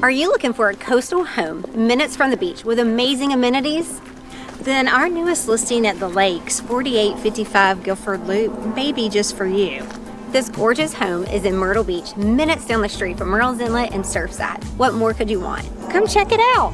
Are you looking for a coastal home minutes from the beach with amazing amenities? Then our newest listing at the lakes, 4855 Guilford Loop, may be just for you. This gorgeous home is in Myrtle Beach, minutes down the street from Myrtle's Inlet and Surfside. What more could you want? Come check it out.